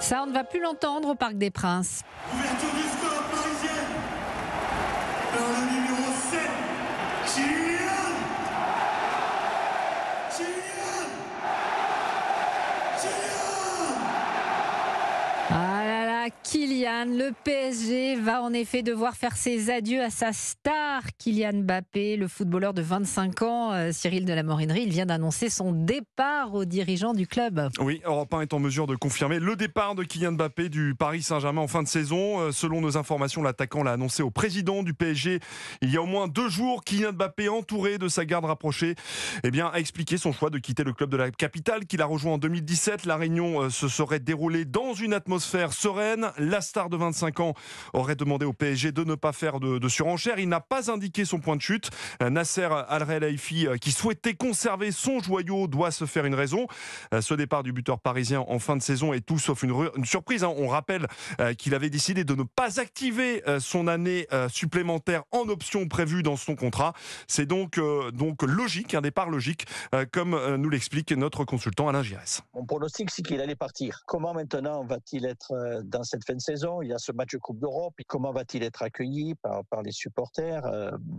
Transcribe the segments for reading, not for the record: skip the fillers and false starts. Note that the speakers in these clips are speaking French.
Ça, on ne va plus l'entendre au Parc des Princes. Ouverture du score parisienne par le numéro 7, Kylian. Ah là là, Kylian, le PSG va en effet devoir faire ses adieux à sa star, Kylian Mbappé, le footballeur de 25 ans, Cyril de la Morinerie. Il vient d'annoncer son départ aux dirigeants du club. Oui, Europe 1 est en mesure de confirmer le départ de Kylian Mbappé du Paris Saint-Germain en fin de saison. Selon nos informations, l'attaquant l'a annoncé au président du PSG il y a au moins 2 jours. Kylian Mbappé, entouré de sa garde rapprochée, a expliqué son choix de quitter le club de la capitale qu'il a rejoint en 2017. La réunion se serait déroulée dans une atmosphère sereine. La star de 25 ans aurait demandé au PSG de ne pas faire de surenchère. Il n'a pas indiqué son point de chute. Nasser Al-Khelaifi, qui souhaitait conserver son joyau, doit se faire une raison. Ce départ du buteur parisien en fin de saison est tout sauf une surprise. On rappelle qu'il avait décidé de ne pas activer son année supplémentaire en option prévue dans son contrat. C'est donc logique, un départ logique, comme nous l'explique notre consultant Alain Giresse. Mon pronostic, c'est qu'il allait partir. Comment maintenant va-t-il être dans cette fin de saison? Il y a ce match de Coupe d'Europe. Comment va-t-il être accueilli par les supporters?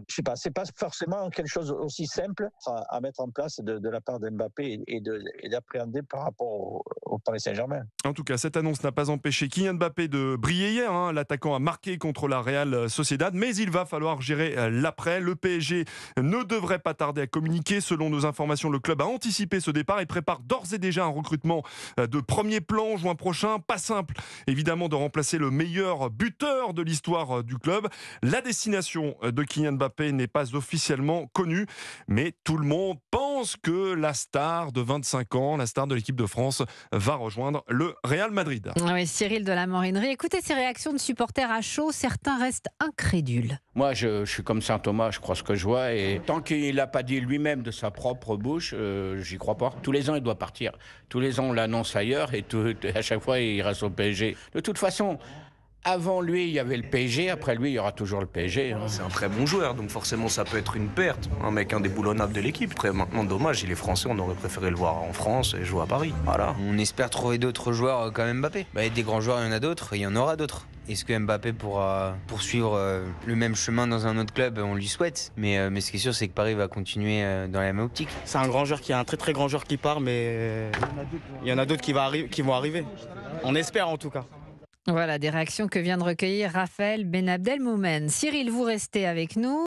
Je sais pas, c'est pas forcément quelque chose aussi simple à mettre en place de la part d'Mbappé et d'appréhender par rapport au Paris Saint-Germain. En tout cas, cette annonce n'a pas empêché Kylian Mbappé de briller hier. L'attaquant a marqué contre la Real Sociedad, mais il va falloir gérer l'après. Le PSG ne devrait pas tarder à communiquer. Selon nos informations, le club a anticipé ce départ et prépare d'ores et déjà un recrutement de premier plan juin prochain. Pas simple, évidemment, de remplacer le meilleur buteur de l'histoire du club. La destination de Kylian Mbappé n'est pas officiellement connue, mais tout le monde pense que la star de 25 ans, la star de l'équipe de France, va rejoindre le Real Madrid. Oui, Cyril de la Morinerie. Écoutez ces réactions de supporters à chaud. Certains restent incrédules. Moi, je suis comme saint Thomas, je crois ce que je vois. Et tant qu'il n'a pas dit lui-même de sa propre bouche, j'y crois pas. Tous les ans, il doit partir. Tous les ans, on l'annonce ailleurs et à chaque fois, il reste au PSG. De toute façon, avant lui, il y avait le PSG. Après lui, il y aura toujours le PSG. C'est un très bon joueur, donc forcément, ça peut être une perte. Un mec indéboulonnable de l'équipe. Maintenant, dommage, il est français, on aurait préféré le voir en France et jouer à Paris. Voilà. On espère trouver d'autres joueurs comme Mbappé. Des grands joueurs, il y en a d'autres, il y en aura d'autres. Est-ce que Mbappé pourra poursuivre le même chemin dans un autre club? On lui souhaite. Mais ce qui est sûr, c'est que Paris va continuer dans la même optique. C'est un grand joueur qui est un très très grand joueur qui part, mais il y en a d'autres qui vont arriver. On espère en tout cas. Voilà des réactions que vient de recueillir Raphaël Benabdelmoumen. Cyril, vous restez avec nous.